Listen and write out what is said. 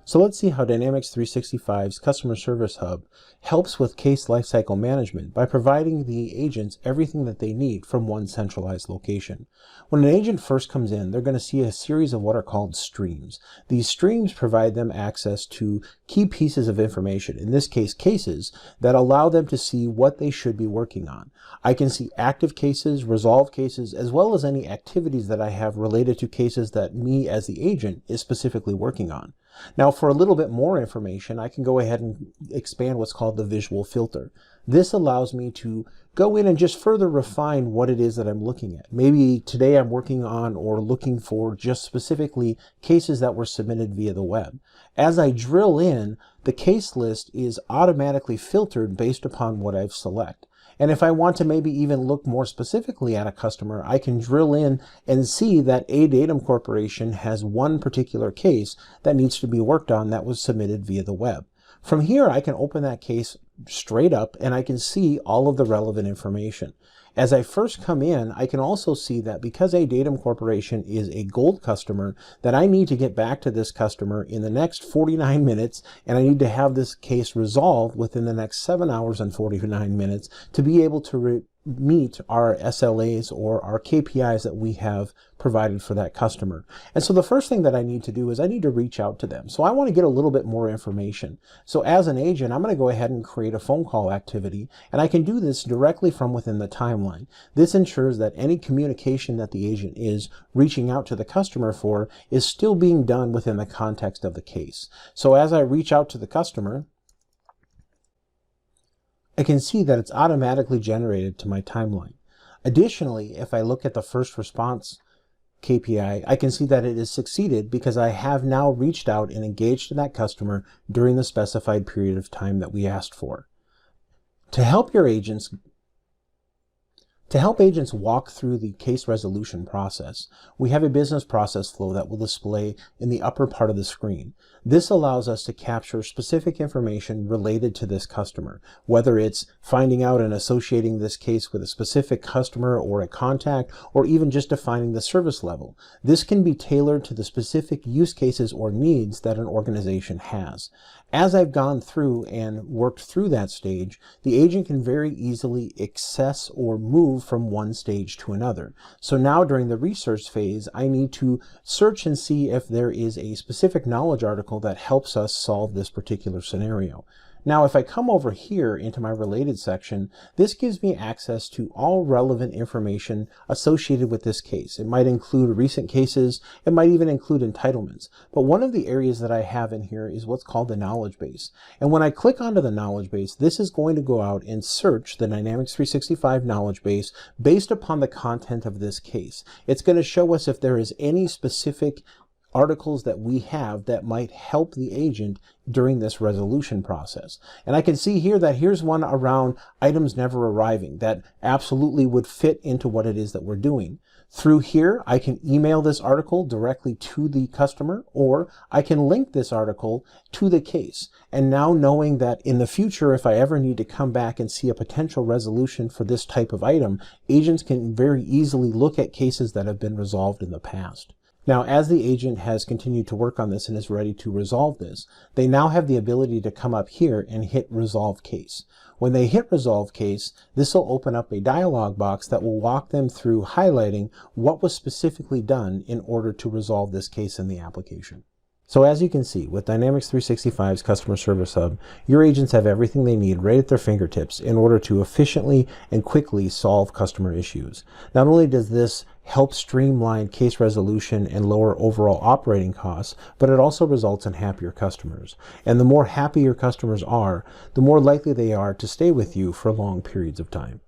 So let's see how Dynamics 365's Customer Service Hub helps with case lifecycle management by providing the agents everything that they need from one centralized location. When an agent first comes in, they're going to see a series of what are called streams. These streams provide them access to key pieces of information, in this case cases, that allow them to see what they should be working on. I can see active cases, resolved cases, as well as any activities that I have related to cases that me as the agent is specifically working on. Now, for a little bit more information, I can go ahead and expand what's called the visual filter. This allows me to go in and just further refine what it is that I'm looking at. Maybe today I'm working on or looking for just specifically cases that were submitted via the web. As I drill in, the case list is automatically filtered based upon what I've selected. And if I want to maybe even look more specifically at a customer, I can drill in and see that A Datum Corporation has one particular case that needs to be worked on that was submitted via the web. From here, I can open that case straight up and I can see all of the relevant information. As I first come in, I can also see that because A Datum Corporation is a gold customer, that I need to get back to this customer in the next 49 minutes, and I need to have this case resolved within the next 7 hours and 49 minutes to be able to meet our SLAs or our KPIs that we have provided for that customer. And so the first thing that I need to do is I need to reach out to them. So I want to get a little bit more information. So as an agent, I'm going to go ahead and create a phone call activity, and I can do this directly from within the timeline. This ensures that any communication that the agent is reaching out to the customer for is still being done within the context of the case. So as I reach out to the customer, I can see that it's automatically generated to my timeline. Additionally, if I look at the first response KPI, I can see that it has succeeded because I have now reached out and engaged in that customer during the specified period of time that we asked for. To help agents walk through the case resolution process, we have a business process flow that will display in the upper part of the screen. This allows us to capture specific information related to this customer, whether it's finding out and associating this case with a specific customer or a contact, or even just defining the service level. This can be tailored to the specific use cases or needs that an organization has. As I've gone through and worked through that stage, the agent can very easily access or move from one stage to another. So now during the research phase, I need to search and see if there is a specific knowledge article that helps us solve this particular scenario. Now, if I come over here into my related section, this gives me access to all relevant information associated with this case. It might include recent cases, it might even include entitlements. But one of the areas that I have in here is what's called the knowledge base. And when I click onto the knowledge base, this is going to go out and search the Dynamics 365 knowledge base based upon the content of this case. It's going to show us if there is any specific articles that we have that might help the agent during this resolution process. And I can see here that here's one around items never arriving that absolutely would fit into what it is that we're doing. Through here, I can email this article directly to the customer, or I can link this article to the case. And now knowing that in the future, if I ever need to come back and see a potential resolution for this type of item, agents can very easily look at cases that have been resolved in the past. Now, as the agent has continued to work on this and is ready to resolve this, they now have the ability to come up here and hit Resolve Case. When they hit Resolve Case, this will open up a dialog box that will walk them through highlighting what was specifically done in order to resolve this case in the application. So as you can see, with Dynamics 365's Customer Service Hub, your agents have everything they need right at their fingertips in order to efficiently and quickly solve customer issues. Not only does this help streamline case resolution and lower overall operating costs, but it also results in happier customers. And the more happy your customers are, the more likely they are to stay with you for long periods of time.